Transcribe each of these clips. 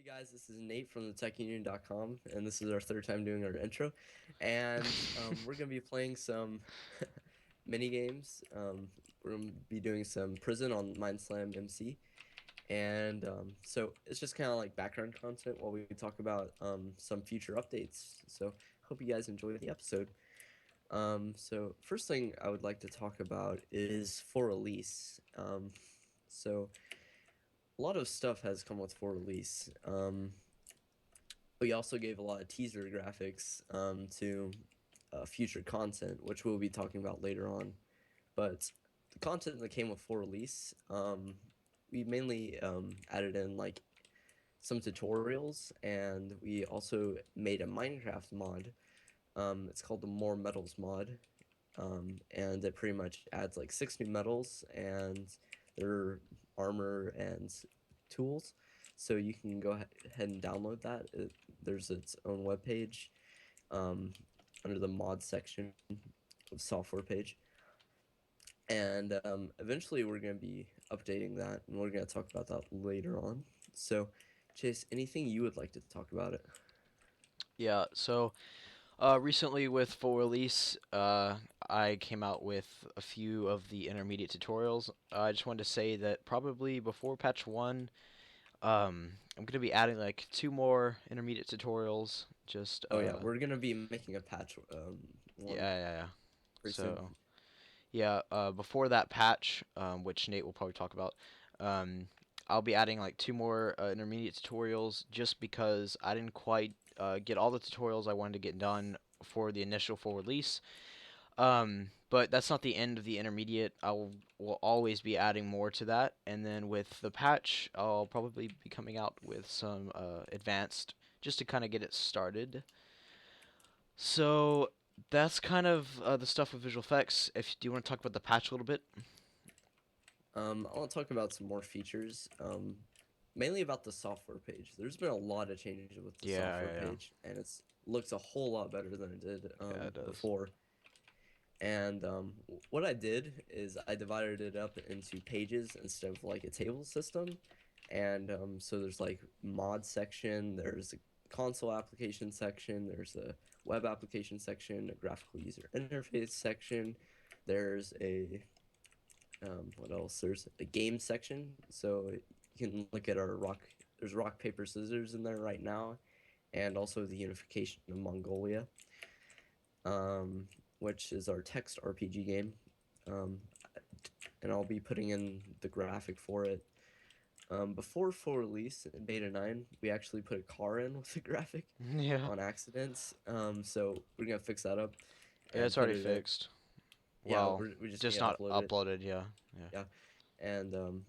Hey guys, this is Nate from the TechUnion.com, and this is our third time doing our intro. And we're going to be playing some mini games. We're going to be doing some Prison on Mindslam MC. And so it's just kind of like background content while we talk about some future updates. So hope you guys enjoy the episode. So first thing I would like to talk about is for release. So a lot of stuff has come with for release. We also gave a lot of teaser graphics to future content, which we'll be talking about later on. But the content that came with full release, we mainly added in like some tutorials, and we also made a Minecraft mod. It's called the More Metals mod, and it pretty much adds like 6 new metals and their armor and tools. So you can go ahead and download that. There's its own webpage um, under the mod section of software page. And eventually we're going to be updating that, and we're going to talk about that later on. So, Chase, anything you would like to talk about it? Yeah, recently with full release, I came out with a few of the intermediate tutorials. I just wanted to say that probably before patch 1, I'm going to be adding like 2 more intermediate tutorials. Oh yeah, we're going to be making a patch one Yeah. pretty So, soon. before that patch, which Nate will probably talk about, um, I'll be adding like 2 more intermediate tutorials just because I didn't quite get all the tutorials I wanted to get done for the initial full release. But that's not the end of the intermediate. Will always be adding more to that, and then with the patch, I'll probably be coming out with some advanced just to kind of get it started. So that's kind of the stuff with visual effects. If do you want to talk about the patch a little bit? I want to talk about some more features, mainly about the software page. There's been a lot of changes with the Yeah, software yeah, yeah. page, and it's looks a whole lot better than it did Yeah, it does. before. And what I did is I divided it up into pages instead of like a table system. And so there's like mod section, there's a console application section, there's a web application section, a graphical user interface section, there's a what else? There's a game section, so you can look at our rock. There's rock paper scissors in there right now, and also the unification of Mongolia, which is our text RPG game. Um, and I'll be putting in the graphic for it. Before full release in beta 9, we actually put a car in with the graphic Yeah. on accident. So we're gonna fix that up Yeah, and it's put already it in. fixed. Yeah, Well, we just need just to not upload it. uploaded. Yeah, yeah. Yeah, and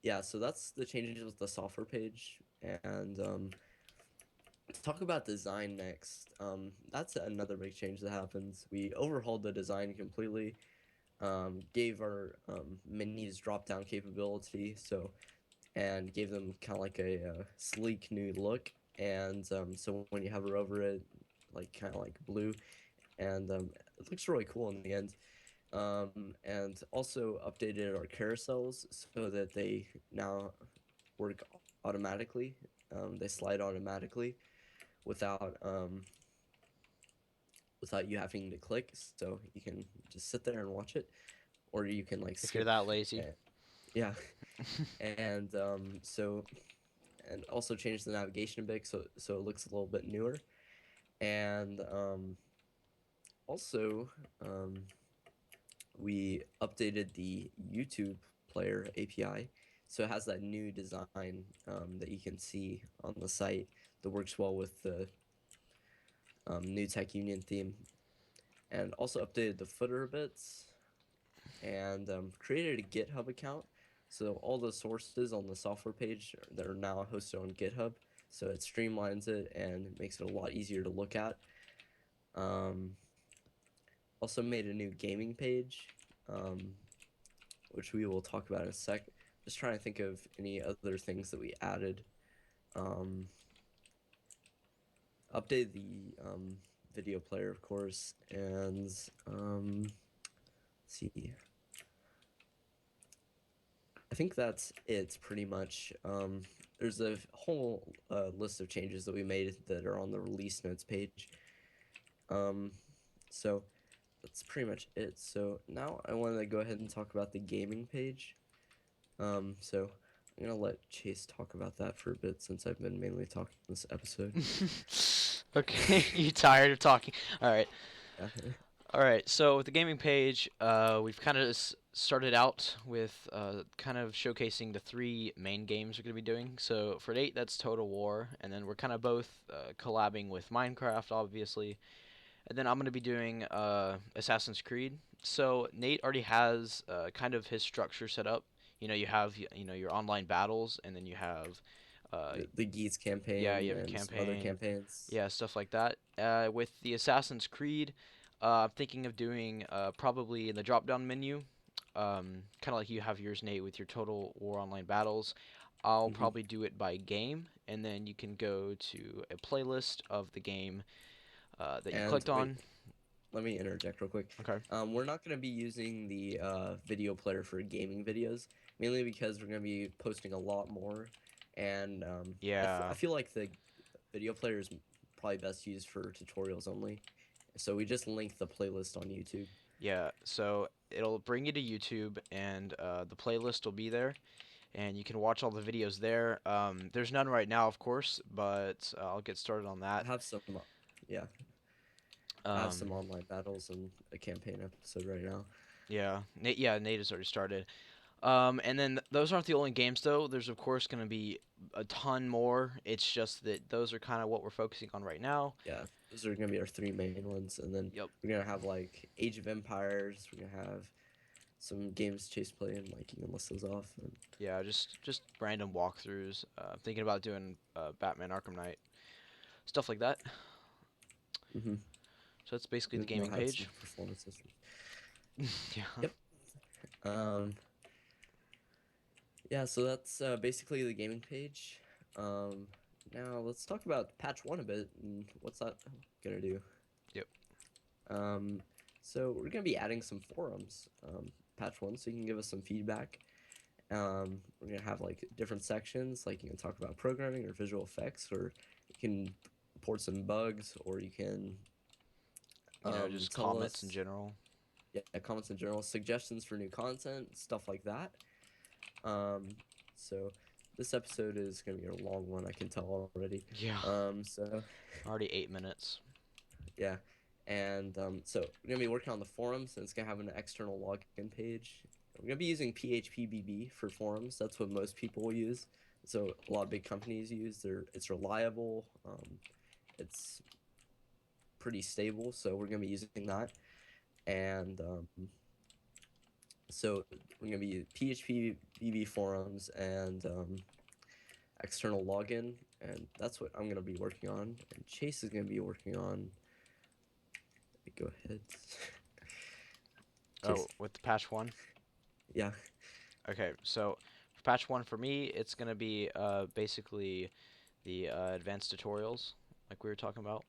yeah, so that's the changes with the software page. And to talk about design next, that's another big change that happens. We overhauled the design completely, gave our menus drop down capability, so and gave them kind of like a sleek new look. And so when you hover over it, like kind of like blue, and it looks really cool in the end. And also updated our carousels so that they now work automatically. They slide automatically without without you having to click. So you can just sit there and watch it, or you can like If you're skip. that lazy. uh, yeah, and and also change the navigation a bit so it looks a little bit newer. And also we updated the YouTube player API, so it has that new design that you can see on the site that works well with the new Tech Union theme, and also updated the footer a bit, and created a GitHub account. So all the sources on the software page that are now hosted on GitHub, so it streamlines it and makes it a lot easier to look at. Um, Also made a new gaming page, um, which we will talk about in a sec. Just trying to think of any other things that we added. Um, Updated the video player, of course, and let's see. I think that's it pretty much. there's a whole list of changes that we made that are on the release notes page. Um, so that's pretty much it. So now I want to go ahead and talk about the gaming page. So I'm gonna let Chase talk about that for a bit since I've been mainly talking this episode. Okay, you tired of talking? All right. Yeah. All right, so with the gaming page, we've kind of started out with kind of showcasing the three main games we're going to be doing. So for Nate, that's Total War, and then we're kind of both collabing with Minecraft, obviously. And then I'm going to be doing Assassin's Creed. So Nate already has kind of his structure set up. You have your online battles, and then you have The Geats yeah, you campaign have your and some other campaign, campaigns. yeah, stuff like that. With the Assassin's Creed, I'm thinking of doing probably in the drop-down menu, kind of like you have yours, Nate, with your Total War Online battles. I'll Hmm. probably do it by game, and then you can go to a playlist of the game that you And clicked wait, on. let me interject real quick. Okay. We're not going to be using the video player for gaming videos, mainly because we're going to be posting a lot more. And I Yeah, feel like the video player is probably best used for tutorials only. So we just link the playlist on YouTube. yeah. So it'll bring you to YouTube, and the playlist will be there, and you can watch all the videos there. There's none right now, of course, but I'll get started on I that. have some, yeah, I have Um, some online battles and a campaign episode right now. yeah, Nate has already started. And then those aren't the only games though. There's of course going to be a ton more. It's just that those are kind of what we're focusing on right now. Yeah, those are gonna be our three main ones, and then Yep. we're gonna have like Age of Empires. We're gonna have some games Chase playing. Like you can list those off. And, Yeah, just random walkthroughs. Thinking about doing Batman Arkham Knight, stuff like that. mm-hmm. So that's basically the Then we'll gaming have some page. performance history. Yeah. Yep. Um. Yeah. So that's basically the gaming page. Um. Now let's talk about patch one a bit and what's that gonna do. Yep. Um. So we're gonna be adding some forums. Patch one, so you can give us some feedback. We're gonna have like different sections, like you can talk about programming or visual effects, or you can report some bugs, or you can Just tell comments in us, general. yeah, comments in general, suggestions for new content, stuff like that. Um, so this episode is gonna be a long one, I can tell already. Yeah. So Already 8 minutes. yeah, and so we're gonna be working on the forums, and it's gonna have an external login page. We're gonna be using PHPBB for forums. That's what most people will use. So a lot of big companies use. It's reliable. It's pretty stable. So we're gonna be using that, and so we're gonna be PHPBB forums and external login, and that's what I'm gonna be working on. And Chase is gonna be working on. Go ahead, Oh, Chase. with the patch one. Yeah. Okay, so for patch one for me, it's gonna be basically the advanced tutorials, like we were talking about.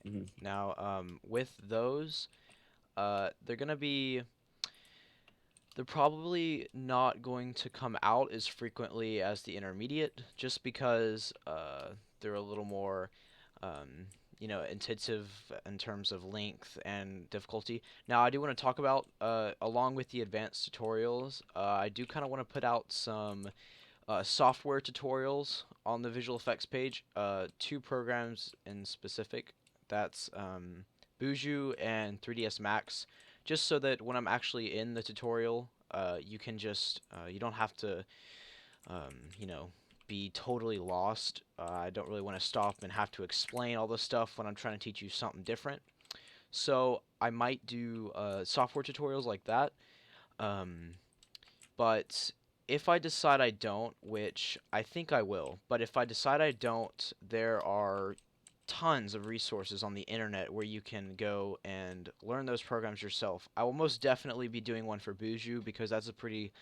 Hmm. Now, with those, they're gonna be they're probably not going to come out as frequently as the intermediate, just because they're a little more, um, intensive in terms of length and difficulty. Now, I do want to talk about, along with the advanced tutorials, I do kind of want to put out some software tutorials on the visual effects page. Two programs in specific. That's Buju and 3ds Max, just so that when I'm actually in the tutorial, you can just you don't have to um, you know be totally lost. I don't really want to stop and have to explain all this stuff when I'm trying to teach you something different. So I might do software tutorials like that. Um, but if I decide I don't, which I think I will, but if I decide I don't, there are tons of resources on the internet where you can go and learn those programs yourself. I will most definitely be doing one for Buju because that's a pretty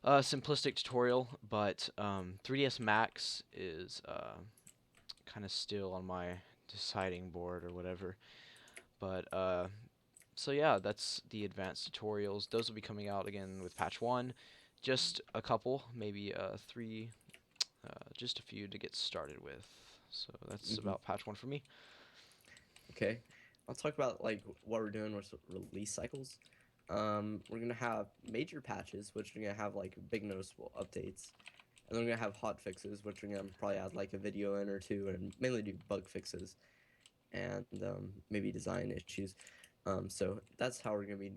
simplistic tutorial, but 3ds Max is kind of still on my deciding board or whatever. But so yeah, that's the advanced tutorials. Those will be coming out again with patch one. Just a couple, maybe three. just a few to get started with. So that's Hmm. about patch one for me. Okay, I'll talk about like what we're doing with release cycles. We're gonna have major patches, which are gonna have like big noticeable updates, and then we're gonna have hot fixes, which are gonna probably add like a video in or two, and mainly do bug fixes and maybe design issues. So that's how we're gonna be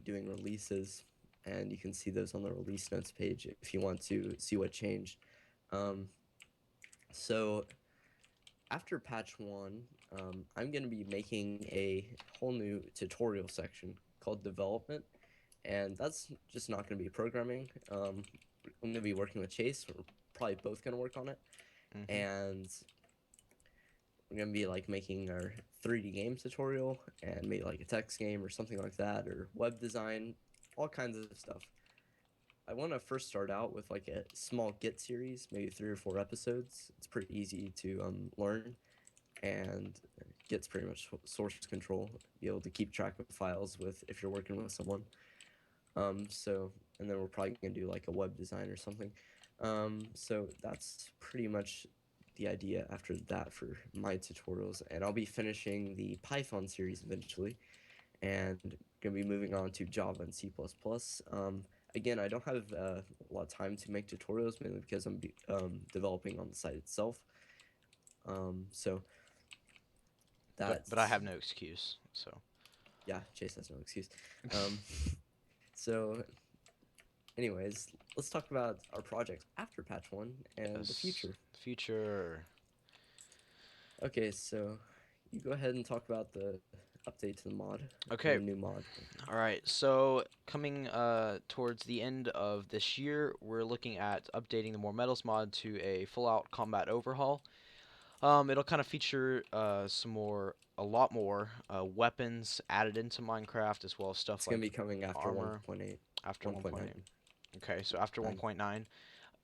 doing releases, and you can see those on the release notes page if you want to see what changed. Um, so after patch one, I'm going to be making a whole new tutorial section called development, and that's just not going to be programming. I'm going to be working with Chaise. We're probably both going to work on it, Hmm. and we're going to be like making our 3D game tutorial and maybe like a text game or something like that, or web design, all kinds of stuff. I want to first start out with like a small Git series, maybe 3 or 4 episodes. It's pretty easy to learn, and gets pretty much source control, be able to keep track of files with if you're working with someone. So and then we're probably gonna do like a web design or something. So that's pretty much the idea after that for my tutorials, and I'll be finishing the Python series eventually, and gonna be moving on to Java and C++. Again, I don't have a lot of time to make tutorials mainly because I'm developing on the site itself. So But I that's have no excuse. So yeah, Chase has no excuse. Um, so, anyways, let's talk about our projects after patch one and the yes, future. future. Okay, so you go ahead and talk about the update to the mod or Okay. the new mod. All right. So coming towards the end of this year, we're looking at updating the More Metals mod to a full-out combat overhaul. It'll kind of feature a lot more weapons added into Minecraft, as well as stuff It's gonna like be coming after armor 1.8, after 1.8. 1.9, Okay, so after 9. 1.9,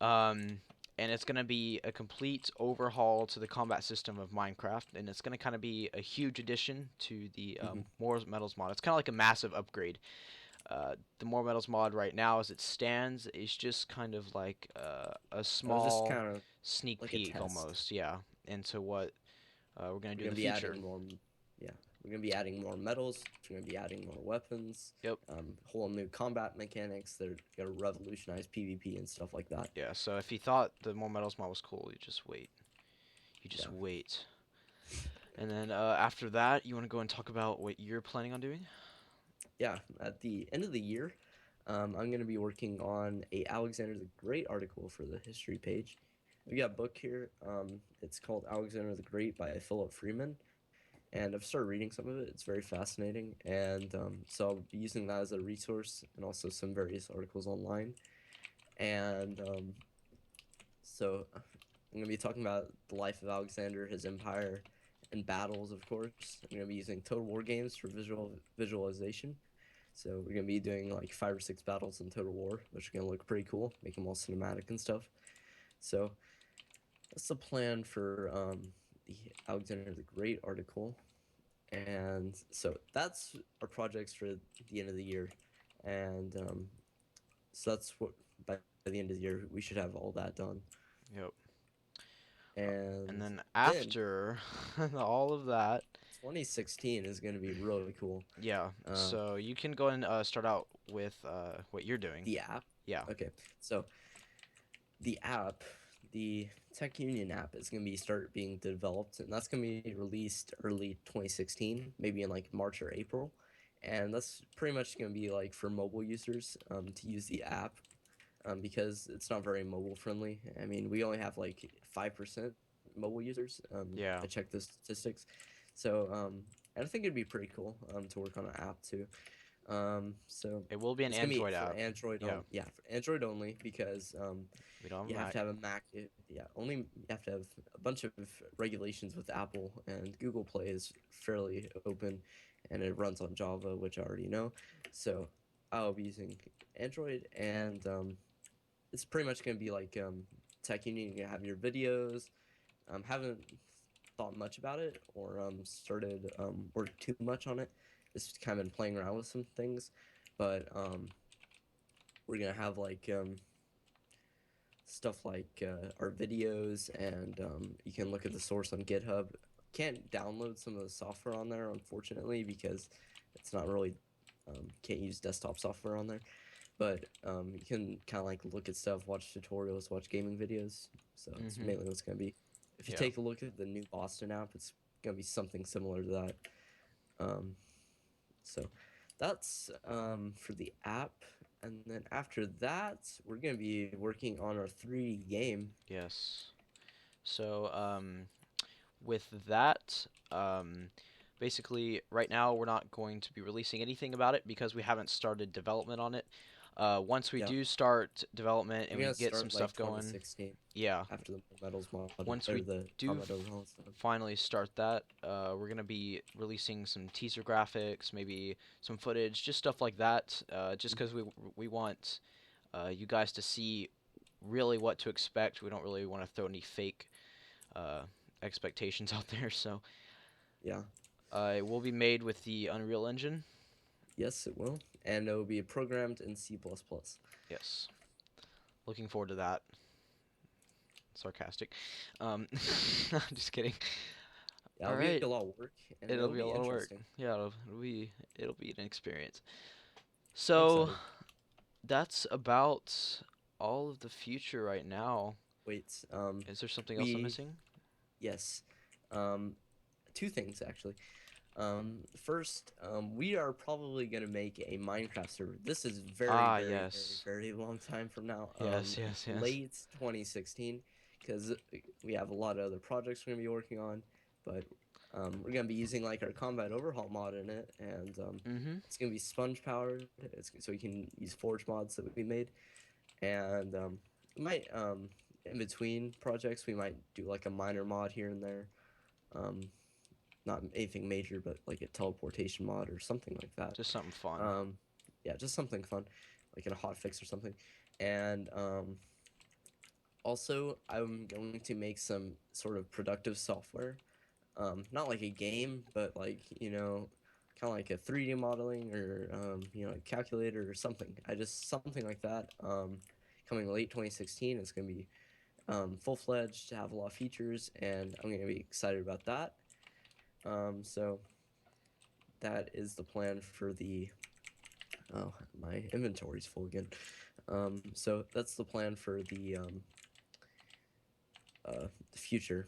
um, and it's gonna be a complete overhaul to the combat system of Minecraft, and it's gonna kind of be a huge addition to the Mm-hmm. More Metals mod. It's kind of like a massive upgrade. The More Metals mod right now, as it stands, is just kind of like a It was just small kind of sneak like a peek, test. almost, yeah, into what we're gonna We're do in gonna the be future. adding more, yeah. We're gonna be adding more metals. We're gonna be adding more weapons. Yep. Whole new combat mechanics. They're gonna revolutionize PvP and stuff like that. Yeah. So if you thought the More Metals mod was cool, you just wait. You just Yeah. wait. And then after that, you want to go and talk about what you're planning on doing? Yeah, at the end of the year, I'm going to be working on a Alexander the Great article for the history page. We got a book here. It's called Alexander the Great by Philip Freeman, and I've started reading some of it. It's very fascinating, and so I'll be using that as a resource, and also some various articles online. And so I'm going to be talking about the life of Alexander, his empire, and battles, of course. I'm going to be using Total War games for visualization. So we're gonna be doing like 5 or 6 battles in Total War, which are gonna look pretty cool, make them all cinematic and stuff. So that's the plan for the Alexander the Great article, and so that's our projects for the end of the year, and so that's what by the end of the year we should have all that done, Yep. And and then then after all of that, 2016 is gonna be really cool. yeah. Uh, So you can go and start out with what you're doing. the app. Yeah. Okay, so the app, the Tech Union app, is going to be start being developed, and that's going to be released early 2016, maybe in like March or April. And that's pretty much going to be like for mobile users to use the app because it's not very mobile friendly. I mean, we only have like 5% mobile users. Yeah. I checked the statistics. So, and I think it'd be pretty cool to work on an app too. So It will be an it's gonna be Android for app. Android Yeah. on, yeah, for Android only because We don't have you have Mac. to have a Mac. Yeah, only you have to have a bunch of regulations with Apple, and Google Play is fairly open, and it runs on Java, which I already know. So I'll be using Android, and it's pretty much gonna be like Tech Union. You're gonna have your videos. Haven't thought much about it or started work too much on it. Just kind of been playing around with some things, but we're gonna have like stuff like our videos, and you can look at the source on GitHub. Can't download some of the software on there, unfortunately, because it's not really can't use desktop software on there. But you can kind of like look at stuff, watch tutorials, watch gaming videos. So it's Mhm. mainly what's gonna be. If you Yeah. take a look at the new Boston app, it's gonna be something similar to that. Um, so that's for the app. And then after that, we're going to be working on our 3D game. Yes. So, with that, basically, right now we're not going to be releasing anything about it because we haven't started development on it. Once we Yeah, do start development and we're we going to get some start like stuff going, 2016 yeah, after the Metals mod once or we the do combat overhaul stuff. finally start that, we're gonna be releasing some teaser graphics, maybe some footage, just stuff like that. Just because we want you guys to see really what to expect. We don't really want to throw any fake uh, expectations out there. So Yeah, it will be made with the Unreal Engine. yes, it will. And it will be programmed in C++. Yes, looking forward to that. Sarcastic. I'm just kidding. Yeah, All it'll be right, a lot of work and it'll it'll be a be lot of work. interesting. Yeah, it'll be an experience. I'm So excited. that's about all of the future right now. Wait, Is there something else I'm we, missing? yes, um, two things actually. First, we are probably gonna make a Minecraft server. This is very, Ah, very, very, yes. very long time from now. Yes, yes, yes. Late 2016, because we have a lot of other projects we're gonna be working on, but we're gonna be using like our combat overhaul mod in it, and Mm-hmm. it's gonna be sponge powered. It's so you can use forge mods that we made, and we might in between projects we might do like a minor mod here and there. Um, Not anything major, but like a teleportation mod or something like that. Just something fun. Um, yeah, just something fun, like in a hot fix or something. And also, I'm going to make some sort of productive software. Not like a game, but like kind of like a 3D modeling or a calculator or something. I just something like that. Coming late 2016, it's gonna be full fledged, have a lot of features, and I'm gonna be excited about that. So that is the plan for the oh, my inventory's full again. So that's the plan for the future,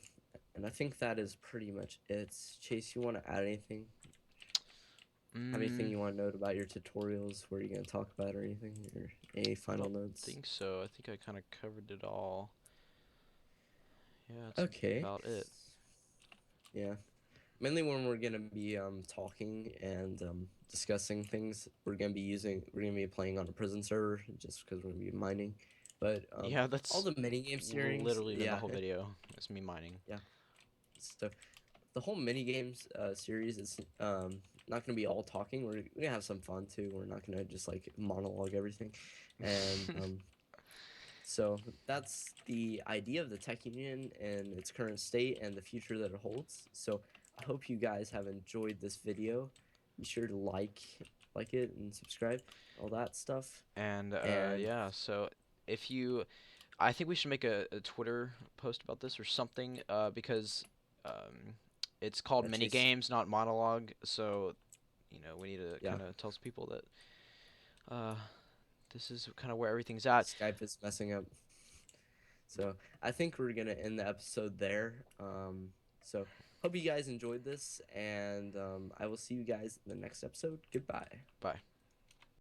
and I think that is pretty much it. Chase, you want to add anything? Have anything Mm, you want to note about your tutorials? What are you going to talk about or anything? Or any I final don't notes? think so. I think I kind of covered it all. Yeah, that's Okay. about it. Yeah. Mainly when we're gonna be talking and discussing things, we're gonna be playing on a prison server just because we're gonna be mining. But Yeah, all that's the mini game series, literally been the yeah, whole video. It's me mining. yeah. So the whole mini games series is not gonna be all talking. We're gonna have some fun too. We're not gonna just like monologue everything, and so that's the idea of the tech union and its current state and the future that it holds. So I hope you guys have enjoyed this video. Be sure to like it and subscribe, all that stuff. And And yeah, so if you, I think we should make a Twitter post about this or something, because um, it's called yeah, mini Chase, games, not monologue. So we need to yeah, kind of tell people that uh, this is kind of where everything's at. Skype is messing up. So I think we're gonna end the episode there. So hope you guys enjoyed this, and I will see you guys in the next episode. Goodbye. Bye.